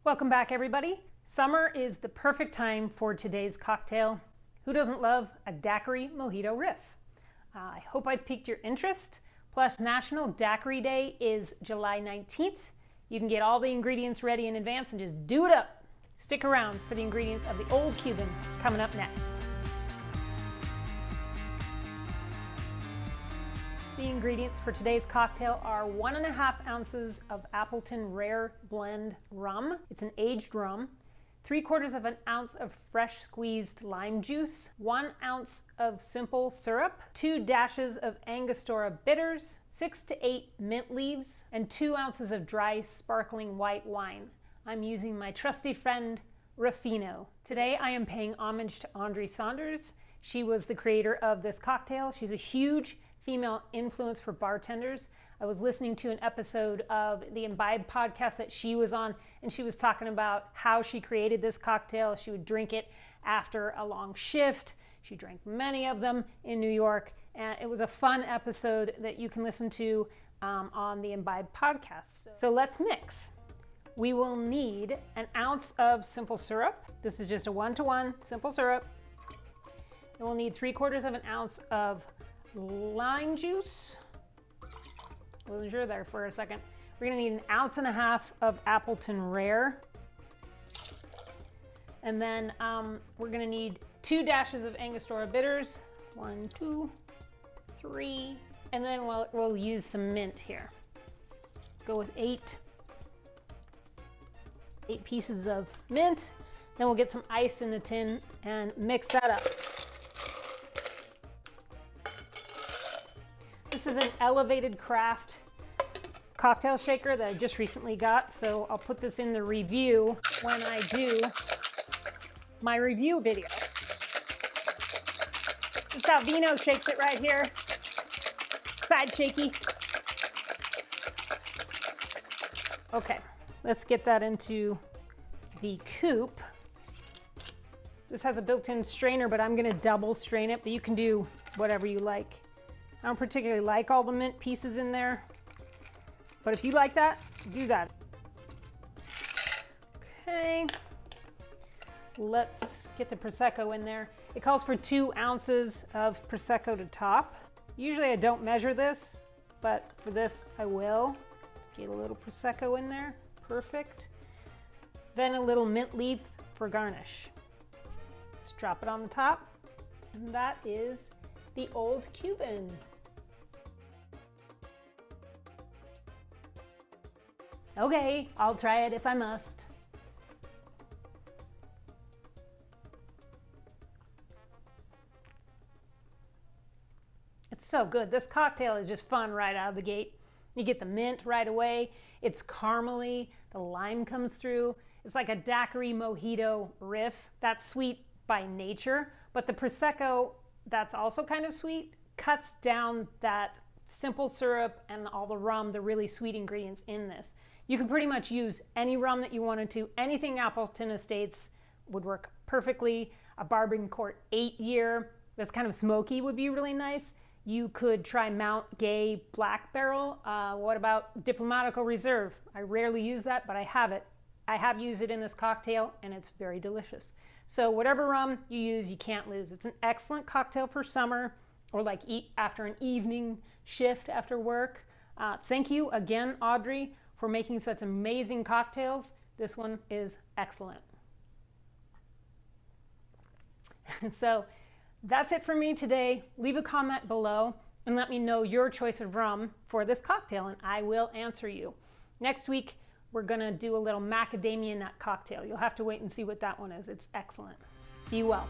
Welcome back, everybody. Summer is the perfect time for today's cocktail. Who doesn't love a Daiquiri Mojito Riff? I hope I've piqued your interest. Plus, National Daiquiri Day is July 19th. You can get all the ingredients ready in advance and just do it up. Stick around for the ingredients of the Old Cuban coming up next. The ingredients for today's cocktail are 1.5 ounces of Appleton Rare Blend rum. It's an aged rum. 3/4 of an ounce of fresh squeezed lime juice, 1 ounce of simple syrup, 2 dashes of Angostura bitters, 6 to 8 mint leaves, and 2 ounces of dry sparkling white wine. I'm using my trusty friend, Ruffino. Today I am paying homage to Audrey Saunders. She was the creator of this cocktail. She's a huge female influence for bartenders. I was listening to an episode of the Imbibe podcast that she was on, and she was talking about how she created this cocktail. She would drink it after a long shift. She drank many of them in New York, and it was a fun episode that you can listen to on the Imbibe podcast. So let's mix. We will need an ounce of simple syrup. This is just a 1-to-1 simple syrup. And we'll need 3/4 of an ounce of lime juice. Lose you there for a second. We're gonna need 1.5 ounces of Appleton Rare. And then we're gonna need 2 dashes of Angostura bitters. 1, 2, 3. And then we'll use some mint here. Go with 8 pieces of mint. Then we'll get some ice in the tin and mix that up. This is an elevated craft cocktail shaker that I just recently got, so I'll put this in the review when I do my review video. This is how Vino shakes it right here. Side shaky. Okay, let's get that into the Coupe. This has a built-in strainer, but I'm gonna double strain it, but you can do whatever you like. I don't particularly like all the mint pieces in there, but if you like that, do that. Okay, let's get the Prosecco in there. It calls for 2 ounces of Prosecco to top. Usually I don't measure this, but for this I will. Get a little Prosecco in there, perfect. Then a little mint leaf for garnish. Just drop it on the top, and that is the Old Cuban. Okay, I'll try it if I must. It's so good. This cocktail is just fun right out of the gate. You get the mint right away. It's caramely. The lime comes through. It's like a Daiquiri Mojito Riff. That's sweet by nature, but the Prosecco, that's also kind of sweet, cuts down that simple syrup and all the rum, the really sweet ingredients in this. You can pretty much use any rum that you wanted to. Anything Appleton Estates would work perfectly. A Bourbon Court 8-year that's kind of smoky would be really nice. You could try Mount Gay Black Barrel. What about Diplomatico Reserve? I rarely use that, but I have it. I have used it in this cocktail, and it's very delicious. So whatever rum you use, you can't lose. It's an excellent cocktail for summer, or like eat after an evening shift after work. Thank you again, Audrey, for making such amazing cocktails. This one is excellent. So that's it for me today. Leave a comment below and let me know your choice of rum for this cocktail, and I will answer you. Next week, we're gonna do a little macadamia nut cocktail. You'll have to wait and see what that one is. It's excellent. Be well.